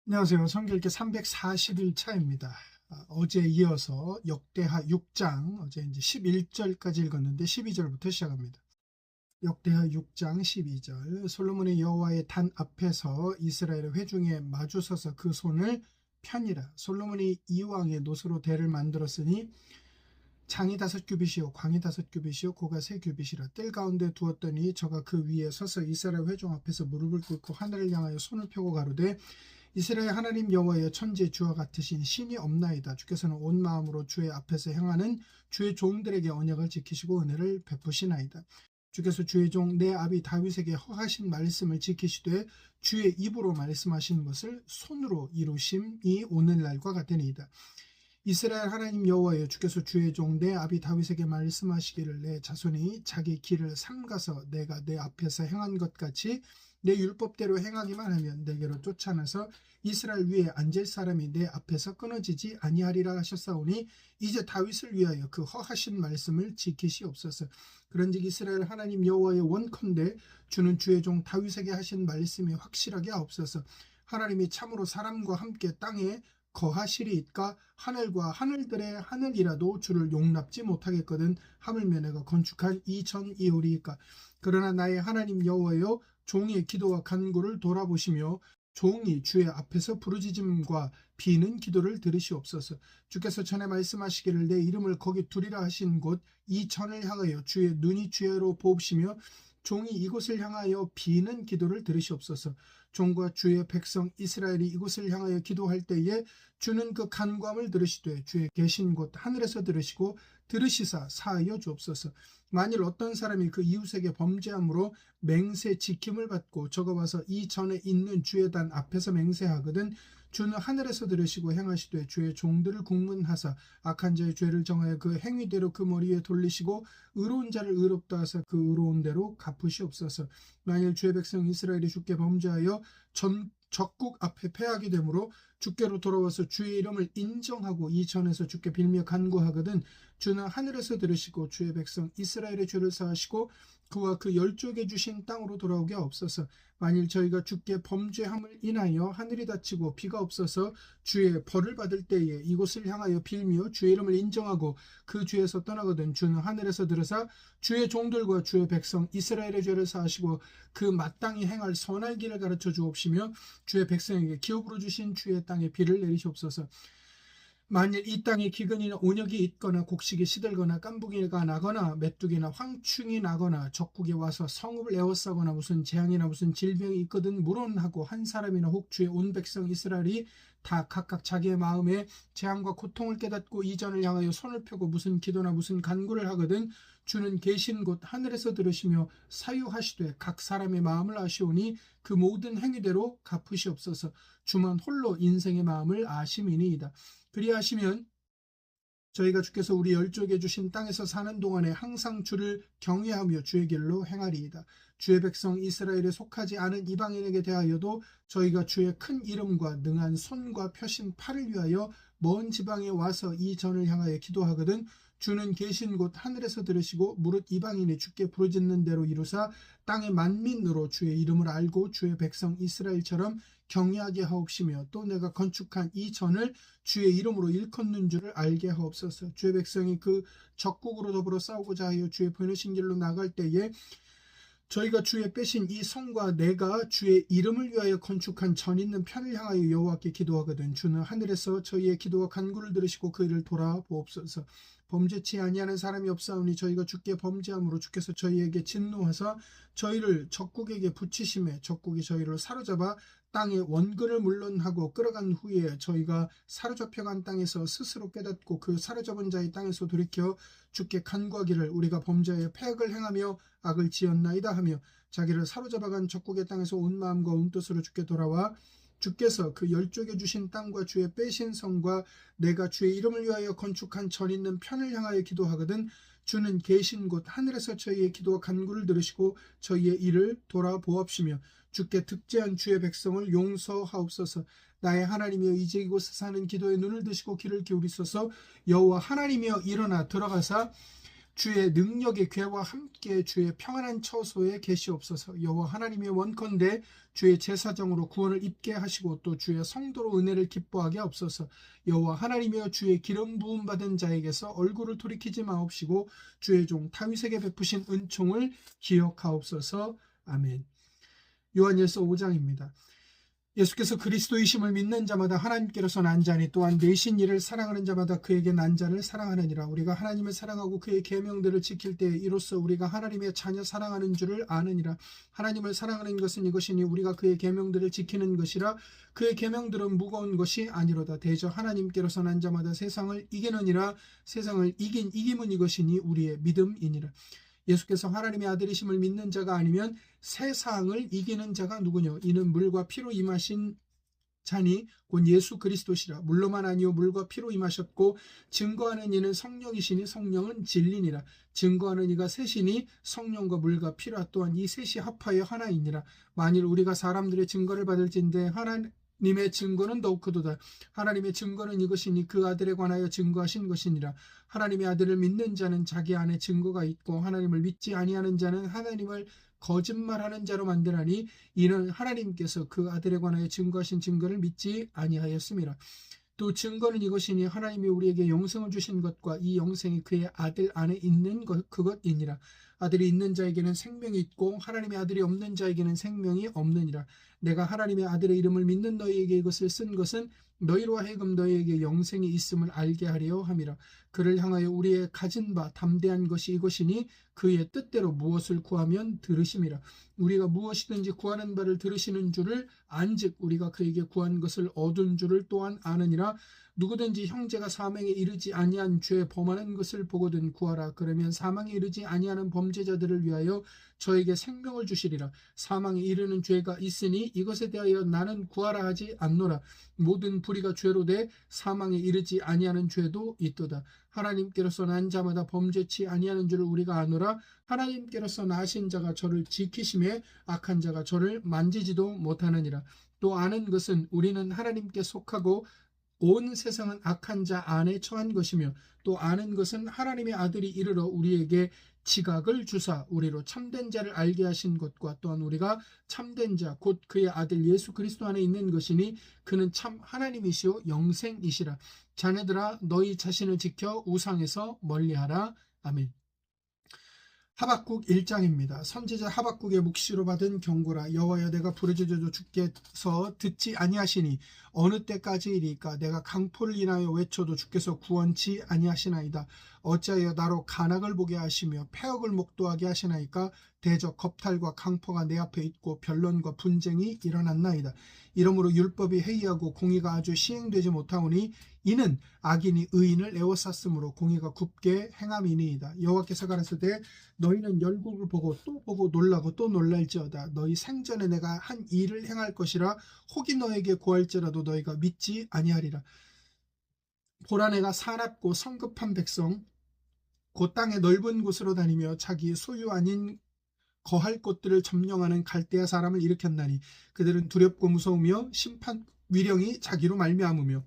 안녕하세요. 성경읽기 341차입니다. 어제 이어서 역대하 6장, 어제 이제 11절까지 읽었는데 12절부터 시작합니다. 역대하 6장 12절. 솔로몬이 여호와의 단 앞에서 이스라엘의 회중에 마주서서 그 손을 펴니라. 솔로몬이 이왕의 노소로 대를 만들었으니 장이 5규빗이요 광이 5규빗이요 고가 3규빗이라. 뜰 가운데 두었더니 저가 그 위에 서서 이스라엘 회중 앞에서 무릎을 꿇고 하늘을 향하여 손을 펴고 가로되 이스라엘 하나님 여호와여, 천지의 주와 같으신 신이 없나이다. 주께서는 온 마음으로 주의 앞에서 행하는 주의 종들에게 언약을 지키시고 은혜를 베푸시나이다. 주께서 주의 종 내 아비 다윗에게 허하신 말씀을 지키시되 주의 입으로 말씀하신 것을 손으로 이루심이 오늘날과 같으니이다. 이스라엘 하나님 여호와여, 주께서 주의 종 내 아비 다윗에게 말씀하시기를 내 자손이 자기 길을 삼가서 내가 내 앞에서 행한 것 같이 내 율법대로 행하기만 하면 내게로 쫓아나서 이스라엘 위에 앉을 사람이 내 앞에서 끊어지지 아니하리라 하셨사오니 이제 다윗을 위하여 그 허하신 말씀을 지키시옵소서. 그런즉 이스라엘 하나님 여호와의 원컨대 주는 주의 종 다윗에게 하신 말씀이 확실하게 하옵소서. 하나님이 참으로 사람과 함께 땅에 거하시리이까. 하늘과 하늘들의 하늘이라도 주를 용납지 못하겠거든 하물며 내가 건축한 이 전이오리이까. 그러나 나의 하나님 여호와여, 종의 기도와 간구를 돌아보시며 종이 주의 앞에서 부르짖음과 비는 기도를 들으시옵소서. 주께서 전에 말씀하시기를 내 이름을 거기 두리라 하신 곳 이 전을 향하여 주의 눈이 주의로 보옵시며 종이 이곳을 향하여 비는 기도를 들으시옵소서. 종과 주의 백성 이스라엘이 이곳을 향하여 기도할 때에 주는 그 간구함을 들으시되 주의 계신 곳 하늘에서 들으시고 들으시사 사하여 주옵소서. 만일 어떤 사람이 그 이웃에게 범죄함으로 맹세 지킴을 받고 저가 와서 이 전에 있는 주의 단 앞에서 맹세하거든 주는 하늘에서 들으시고 행하시되 주의 종들을 국문하사 악한 자의 죄를 정하여 그 행위대로 그 머리에 돌리시고 의로운 자를 의롭다 하사 그 의로운 대로 갚으시옵소서. 만일 주의 백성 이스라엘이 주께 범죄하여 적국 앞에 패하게 되므로 주께로 돌아와서 주의 이름을 인정하고 이 전에서 주께 빌며 간구하거든 주는 하늘에서 들으시고 주의 백성 이스라엘의 죄를 사하시고 그와 그 열족에 주신 땅으로 돌아오게 하옵소서. 만일 저희가 주께 범죄함을 인하여 하늘이 닫히고 비가 없어서 주의 벌을 받을 때에 이곳을 향하여 빌며 주의 이름을 인정하고 그 죄에서 떠나거든 주는 하늘에서 들으사 주의 종들과 주의 백성 이스라엘의 죄를 사하시고 그 마땅히 행할 선할 길을 가르쳐 주옵시며 주의 백성에게 기업으로 주신 주의 땅에 비를 내리시옵소서. 만일 이 땅에 기근이나 온역이 있거나 곡식이 시들거나 깐부기가 나거나 메뚜기나 황충이 나거나 적국에 와서 성읍을 에워싸거나 무슨 재앙이나 무슨 질병이 있거든 물론하고 한 사람이나 혹 주의 온 백성 이스라엘이 다 각각 자기의 마음에 재앙과 고통을 깨닫고 이전을 향하여 손을 펴고 무슨 기도나 무슨 간구를 하거든 주는 계신 곳 하늘에서 들으시며 사유하시되 각 사람의 마음을 아시오니 그 모든 행위대로 갚으시옵소서. 주만 홀로 인생의 마음을 아심이니이다. 그리하시면 저희가 주께서 우리 열족에 주신 땅에서 사는 동안에 항상 주를 경외하며 주의 길로 행하리이다. 주의 백성 이스라엘에 속하지 않은 이방인에게 대하여도 저희가 주의 큰 이름과 능한 손과 펴신 팔을 위하여 먼 지방에 와서 이 전을 향하여 기도하거든 주는 계신 곳 하늘에서 들으시고 무릇 이방인이 주께 부르짖는 대로 이루사 땅의 만민으로 주의 이름을 알고 주의 백성 이스라엘처럼 경외하게 하옵시며 또 내가 건축한 이 전을 주의 이름으로 일컫는 줄을 알게 하옵소서. 주의 백성이 그 적국으로 더불어 싸우고자 하여 주의 보내신 길로 나갈 때에 저희가 주의 빼신 이 성과 내가 주의 이름을 위하여 건축한 전 있는 편을 향하여 여호와께 기도하거든 주는 하늘에서 저희의 기도와 간구를 들으시고 그 일을 돌아보옵소서. 범죄치 아니하는 사람이 없사오니 저희가 주께 범죄함으로 주께서 저희에게 진노하사 저희를 적국에게 붙이심에 적국이 저희를 사로잡아 땅의 원근을 물론하고 끌어간 후에 저희가 사로잡혀간 땅에서 스스로 깨닫고 그 사로잡은 자의 땅에서 돌이켜 주께 간구하기를 우리가 범죄하여 패악을 행하며 악을 지었나이다 하며 자기를 사로잡아간 적국의 땅에서 온 마음과 온 뜻으로 주께 돌아와 주께서 그 열족에 주신 땅과 주의 빼신 성과 내가 주의 이름을 위하여 건축한 전 있는 편을 향하여 기도하거든 주는 계신 곳 하늘에서 저희의 기도와 간구를 들으시고 저희의 일을 돌아보옵시며 주께 득제한 주의 백성을 용서하옵소서. 나의 하나님이여 이제 이곳에 사는 기도에 눈을 드시고 귀를 기울이소서. 여호와 하나님이여 일어나 들어가사 주의 능력의 궤와 함께 주의 평안한 처소에 계시옵소서. 여호와 하나님의 원컨대 주의 제사장으로 구원을 입게 하시고 또 주의 성도로 은혜를 기뻐하게 하옵소서. 여호와 하나님이여 주의 기름 부음 받은 자에게서 얼굴을 돌이키지 마옵시고 주의 종 다윗에게 베푸신 은총을 기억하옵소서. 아멘. 요한일서 5장입니다. 예수께서 그리스도이심을 믿는 자마다 하나님께로서 난 자니 또한 내신 이를 사랑하는 자마다 그에게 난 자를 사랑하느니라. 우리가 하나님을 사랑하고 그의 계명들을 지킬 때에 이로써 우리가 하나님의 자녀 사랑하는 줄을 아느니라. 하나님을 사랑하는 것은 이것이니 우리가 그의 계명들을 지키는 것이라. 그의 계명들은 무거운 것이 아니로다. 대저 하나님께로서 난 자마다 세상을 이기느니라. 세상을 이긴 이김은 이것이니 우리의 믿음이니라. 예수께서 하나님의 아들이심을 믿는 자가 아니면 세상을 이기는 자가 누구냐? 이는 물과 피로 임하신 자니 곧 예수 그리스도시라. 물로만 아니요 물과 피로 임하셨고 증거하는 이는 성령이시니 성령은 진리니라. 증거하는 이가 셋이니 성령과 물과 피라. 또한 이 셋이 합하여 하나이니라. 만일 우리가 사람들의 증거를 받을진대 하나님의 증거는 더욱 크도다. 하나님의 증거는 이것이니 그 아들에 관하여 증거하신 것이니라. 하나님의 아들을 믿는 자는 자기 안에 증거가 있고 하나님을 믿지 아니하는 자는 하나님을 거짓말하는 자로 만드나니 이는 하나님께서 그 아들에 관하여 증거하신 증거를 믿지 아니하였음이라. 또 증거는 이것이니 하나님이 우리에게 영생을 주신 것과 이 영생이 그의 아들 안에 있는 그것이니라. 아들이 있는 자에게는 생명이 있고 하나님의 아들이 없는 자에게는 생명이 없느니라. 내가 하나님의 아들의 이름을 믿는 너희에게 이것을 쓴 것은 너희로 하여금 너희에게 영생이 있음을 알게 하려 함이라. 그를 향하여 우리의 가진 바 담대한 것이 이것이니 그의 뜻대로 무엇을 구하면 들으심이라. 우리가 무엇이든지 구하는 바를 들으시는 줄을 안즉 우리가 그에게 구한 것을 얻은 줄을 또한 아느니라. 누구든지 형제가 사망에 이르지 아니한 죄 범하는 것을 보거든 구하라. 그러면 사망에 이르지 아니하는 범죄자들을 위하여 저에게 생명을 주시리라. 사망에 이르는 죄가 있으니 이것에 대하여 나는 구하라 하지 않노라. 모든 불의가 죄로 돼 사망에 이르지 아니하는 죄도 있도다. 하나님께로서 난 자마다 범죄치 아니하는 줄을 우리가 아노라. 하나님께로서 나신 자가 저를 지키심에 악한 자가 저를 만지지도 못하느니라. 또 아는 것은 우리는 하나님께 속하고 온 세상은 악한 자 안에 처한 것이며 또 아는 것은 하나님의 아들이 이르러 우리에게 지각을 주사 우리로 참된 자를 알게 하신 것과 또한 우리가 참된 자 곧 그의 아들 예수 그리스도 안에 있는 것이니 그는 참 하나님이시오 영생이시라. 자녀들아 너희 자신을 지켜 우상에서 멀리하라. 아멘. 하박국 1장입니다. 선지자 하박국의 묵시로 받은 경고라. 여호와여 내가 부르짖어도 주께서 듣지 아니하시니 어느 때까지이리까. 내가 강포를 인하여 외쳐도 주께서 구원치 아니하시나이다. 어찌하여 나로 간악을 보게 하시며 패역을 목도하게 하시나이까. 대적 겁탈과 강포가 내 앞에 있고 변론과 분쟁이 일어났나이다. 이러므로 율법이 해이하고 공의가 아주 시행되지 못하오니 이는 악인이 의인을 에워쌌으므로 공의가 굽게 행함이니이다. 여호와께서 가라사대 너희는 열국을 보고 놀라고 또 놀랄지어다. 너희 생전에 내가 한 일을 행할 것이라. 혹이 너에게 구할지라도 너희가 믿지 아니하리라. 보라 내가 사납고 성급한 백성 그 땅의 넓은 곳으로 다니며 자기 소유 아닌 거할 곳들을 점령하는 갈대아 사람을 일으켰나니 그들은 두렵고 무서우며 심판 위령이 자기로 말미암으며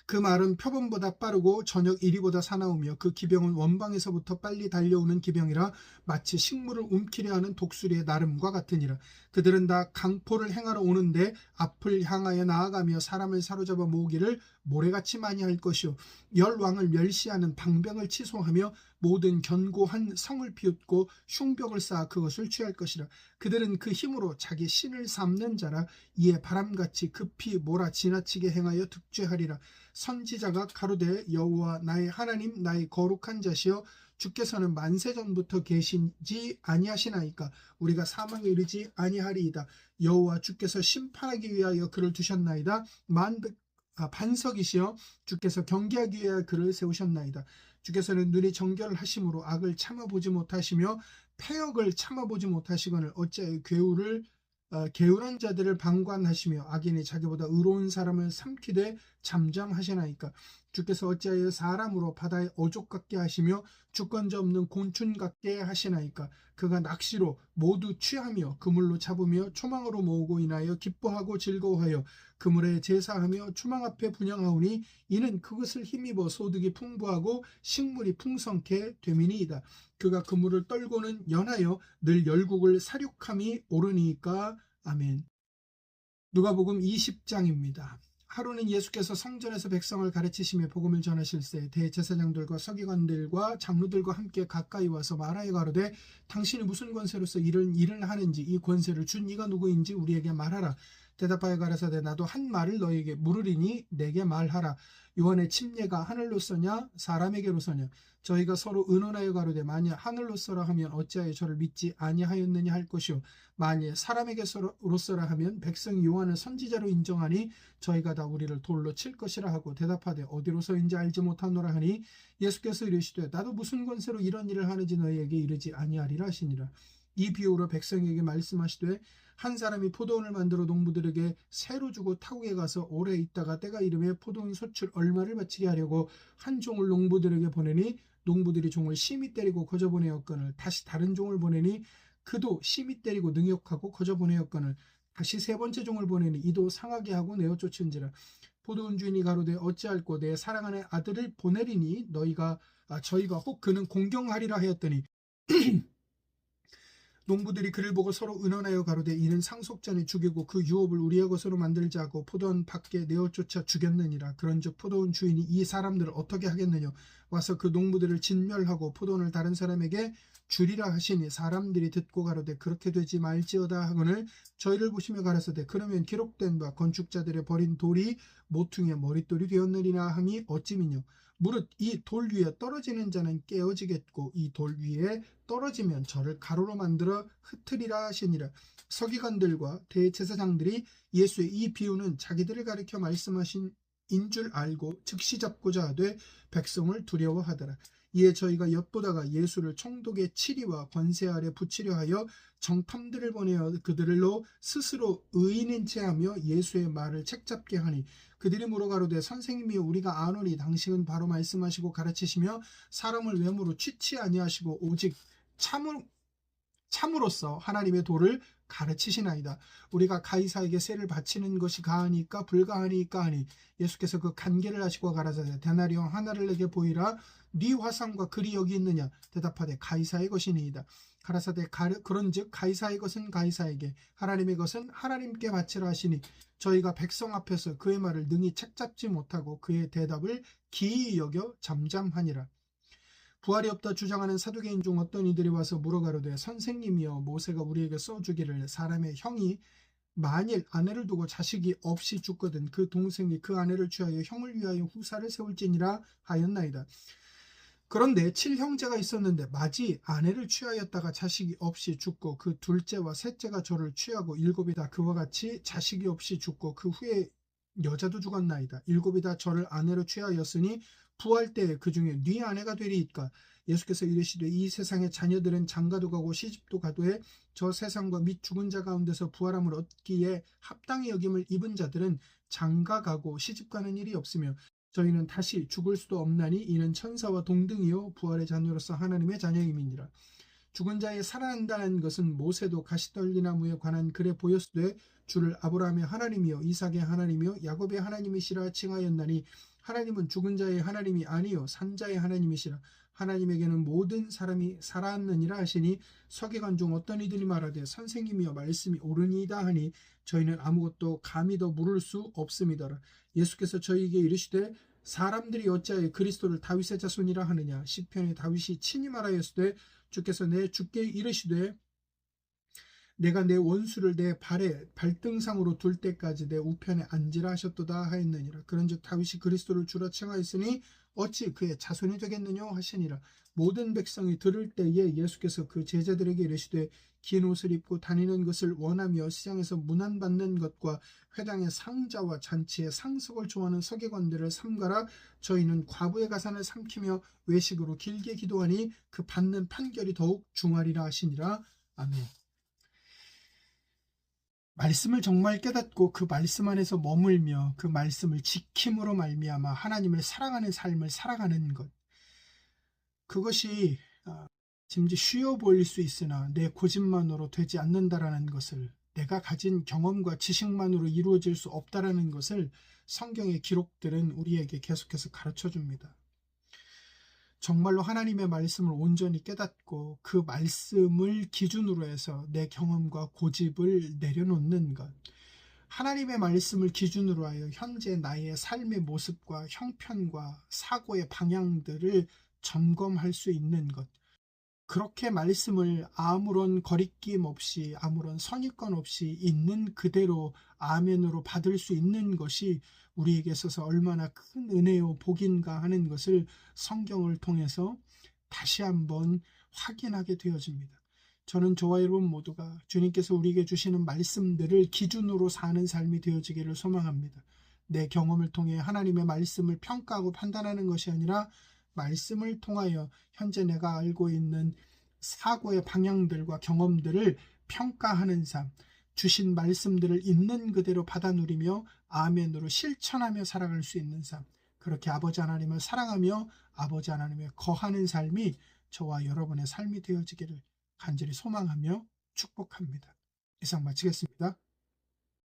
그 말은 표범보다 빠르고 저녁 이리보다 사나우며 그 기병은 원방에서부터 빨리 달려오는 기병이라 마치 식물을 움키려 하는 독수리의 나름과 같으니라. 그들은 다 강포를 행하러 오는데 앞을 향하여 나아가며 사람을 사로잡아 모으기를 모래같이 많이 할 것이요 열 왕을 멸시하는 방병을 치소하며 모든 견고한 성을 비웃고 흉벽을 쌓아 그것을 취할 것이라. 그들은 그 힘으로 자기 신을 삼는 자라. 이에 바람같이 급히 몰아 지나치게 행하여 득죄하리라. 선지자가 가로되 여호와 나의 하나님 나의 거룩한 자시여 주께서는 만세전부터 계신지 아니하시나이까. 우리가 사망에 이르지 아니하리이다. 여호와 주께서 심판하기 위하여 그를 두셨나이다. 반석이시여 주께서 경계하기 위하여 그를 세우셨나이다. 주께서는 눈이 정결을 하심으로 악을 참아보지 못하시며 패역을 참아보지 못하시거늘 어찌하여 게으른 자들을 방관하시며 악인이 자기보다 의로운 사람을 삼키되 잠잠하시나이까. 주께서 어찌하여 사람으로 바다의 어족 같게 하시며 주권자 없는 곤충 같게 하시나이까. 그가 낚시로 모두 취하며 그물로 잡으며 초망으로 모으고 인하여 기뻐하고 즐거워하여 그물에 제사하며 초망 앞에 분향하오니 이는 그것을 힘입어 소득이 풍부하고 식물이 풍성케 됨이니이다. 그가 그물을 떨고는 연하여 늘 열국을 사륙함이 오르니까. 아멘. 누가복음 20장입니다. 하루는 예수께서 성전에서 백성을 가르치시며 복음을 전하실세 대제사장들과 서기관들과 장로들과 함께 가까이 와서 말하여 가로되 당신이 무슨 권세로서 이런 일을 하는지 이 권세를 준 이가 누구인지 우리에게 말하라. 대답하여 가라사대 나도 한 말을 너에게 물으리니 내게 말하라. 요한의 침례가 하늘로서냐 사람에게로서냐. 저희가 서로 의논하여 가로되 만일 하늘로서라 하면 어찌하여 저를 믿지 아니하였느냐 할 것이요 만일 사람에게로서라 하면 백성이 요한을 선지자로 인정하니 저희가 다 우리를 돌로 칠 것이라 하고 대답하되 어디로서인지 알지 못하노라 하니 예수께서 이르시되 나도 무슨 권세로 이런 일을 하는지 너희에게 이르지 아니하리라 하시니라. 이 비유로 백성에게 말씀하시되 한 사람이 포도원을 만들어 농부들에게 새로 주고 타국에 가서 오래 있다가 때가 이르매 포도원 소출 얼마를 바치게 하려고 한 종을 농부들에게 보내니 농부들이 종을 심히 때리고 거저보내었거늘 다시 다른 종을 보내니 그도 심히 때리고 능욕하고 거저보내었거늘 다시 세 번째 종을 보내니 이도 상하게 하고 내어 쫓은지라. 포도원 주인이 가로되 어찌할꼬 내 사랑하는 아들을 보내리니 저희가 혹 그는 공경하리라 하였더니 농부들이 그를 보고 서로 의논하여 가로되 이는 상속자니 죽이고 그 유업을 우리의 것으로 만들자 하고 포도원 밖에 내어 쫓아 죽였느니라. 그런즉 포도원 주인이 이 사람들을 어떻게 하겠느냐 와서 그 농부들을 진멸하고 포도원을 다른 사람에게 주리라 하시니 사람들이 듣고 가로되 그렇게 되지 말지어다 하거늘 저희를 보시며 가라사대 그러면 기록된 바 건축자들의 버린 돌이 모퉁이의 머릿돌이 되었느니라 함이 어찌미뇨. 무릇 이 돌 위에 떨어지는 자는 깨어지겠고 이 돌 위에 떨어지면 저를 가루로 만들어 흩으리라 하시니라. 서기관들과 대제사장들이 예수의 이 비유는 자기들을 가리켜 말씀하신 인 줄 알고 즉시 잡고자 하되 백성을 두려워하더라. 이에 저희가 엿보다가 예수를 총독의 치리와 권세 아래 붙이려 하여 정탐들을 보내어 그들로 스스로 의인인 체하며 예수의 말을 책잡게 하니 그들이 물어가로되 선생님이여 우리가 아노니 당신은 바로 말씀하시고 가르치시며 사람을 외모로 취치 아니하시고 오직 참으로써 하나님의 도를 가르치시나이다. 우리가 가이사에게 세를 바치는 것이 가하니까 불가하니까 하니 예수께서 그 간계를 하시고 가라사대 데나리온 하나를 내게 보이라. 네 화상과 글이 여기 있느냐 대답하되 가이사의 것이니이다. 가라사대 그런즉 가이사의 것은 가이사에게 하나님의 것은 하나님께 바치라 하시니 저희가 백성 앞에서 그의 말을 능히 책잡지 못하고 그의 대답을 기이 여겨 잠잠하니라. 부활이 없다 주장하는 사두개인 중 어떤 이들이 와서 물어가로되 선생님이여 모세가 우리에게 써주기를 사람의 형이 만일 아내를 두고 자식이 없이 죽거든 그 동생이 그 아내를 취하여 형을 위하여 후사를 세울지니라 하였나이다. 그런데 7형제가 있었는데 마지 아내를 취하였다가 자식이 없이 죽고 그 둘째와 셋째가 저를 취하고 7이 다 그와 같이 자식이 없이 죽고 그 후에 여자도 죽었나이다. 7이 다 저를 아내로 취하였으니 부활 때에 그 중에 네 아내가 되리이까. 예수께서 이르시되 이 세상의 자녀들은 장가도 가고 시집도 가도해 저 세상과 및 죽은 자 가운데서 부활함을 얻기에 합당히 여김을 입은 자들은 장가 가고 시집 가는 일이 없으며 저희는 다시 죽을 수도 없나니 이는 천사와 동등이요 부활의 자녀로서 하나님의 자녀임이니라. 죽은 자의 살아난다는 것은 모세도 가시떨기나무에 관한 글에 보였으되 주를 아브라함의 하나님이요 이삭의 하나님이요 야곱의 하나님이시라 칭하였나니 하나님은 죽은 자의 하나님이 아니요 산자의 하나님이시라. 하나님에게는 모든 사람이 살아났느니라 하시니 서기관 중 어떤 이들이 말하되 선생님이여 말씀이 옳으니이다 하니 저희는 아무것도 감히 더 물을 수 없음이더라. 예수께서 저희에게 이르시되 사람들이 어찌하여 그리스도를 다윗의 자손이라 하느냐. 시편에 다윗이 친히 말하였으되 주께서 내 주께 이르시되 내가 내 원수를 내 발등상으로 둘 때까지 내 우편에 앉으라 하셨도다 하였느니라. 그런즉 다윗이 그리스도를 주라 칭하였으니 어찌 그의 자손이 되겠느냐 하시니라. 모든 백성이 들을 때에 예수께서 그 제자들에게 이르시되 긴 옷을 입고 다니는 것을 원하며 시장에서 문안받는 것과 회당의 상자와 잔치의 상석을 좋아하는 서기관들을 삼가라. 저희는 과부의 가산을 삼키며 외식으로 길게 기도하니 그 받는 판결이 더욱 중하리라 하시니라. 아멘. 말씀을 정말 깨닫고 그 말씀 안에서 머물며 그 말씀을 지킴으로 말미암아 하나님을 사랑하는 삶을 살아가는 것. 그것이 짐지 쉬워 보일 수 있으나 내 고집만으로 되지 않는다라는 것을, 내가 가진 경험과 지식만으로 이루어질 수 없다라는 것을 성경의 기록들은 우리에게 계속해서 가르쳐 줍니다. 정말로 하나님의 말씀을 온전히 깨닫고 그 말씀을 기준으로 해서 내 경험과 고집을 내려놓는 것, 하나님의 말씀을 기준으로 하여 현재 나의 삶의 모습과 형편과 사고의 방향들을 점검할 수 있는 것, 그렇게 말씀을 아무런 거리낌 없이 아무런 선입관 없이 있는 그대로 아멘으로 받을 수 있는 것이 우리에게 있어서 얼마나 큰 은혜요 복인가 하는 것을 성경을 통해서 다시 한번 확인하게 되어집니다. 저는 저와 여러분 모두가 주님께서 우리에게 주시는 말씀들을 기준으로 사는 삶이 되어지기를 소망합니다. 내 경험을 통해 하나님의 말씀을 평가하고 판단하는 것이 아니라 말씀을 통하여 현재 내가 알고 있는 사고의 방향들과 경험들을 평가하는 삶, 주신 말씀들을 있는 그대로 받아 누리며 아멘으로 실천하며 살아갈 수 있는 삶, 그렇게 아버지 하나님을 사랑하며 아버지 하나님의 거하는 삶이 저와 여러분의 삶이 되어지기를 간절히 소망하며 축복합니다. 이상 마치겠습니다.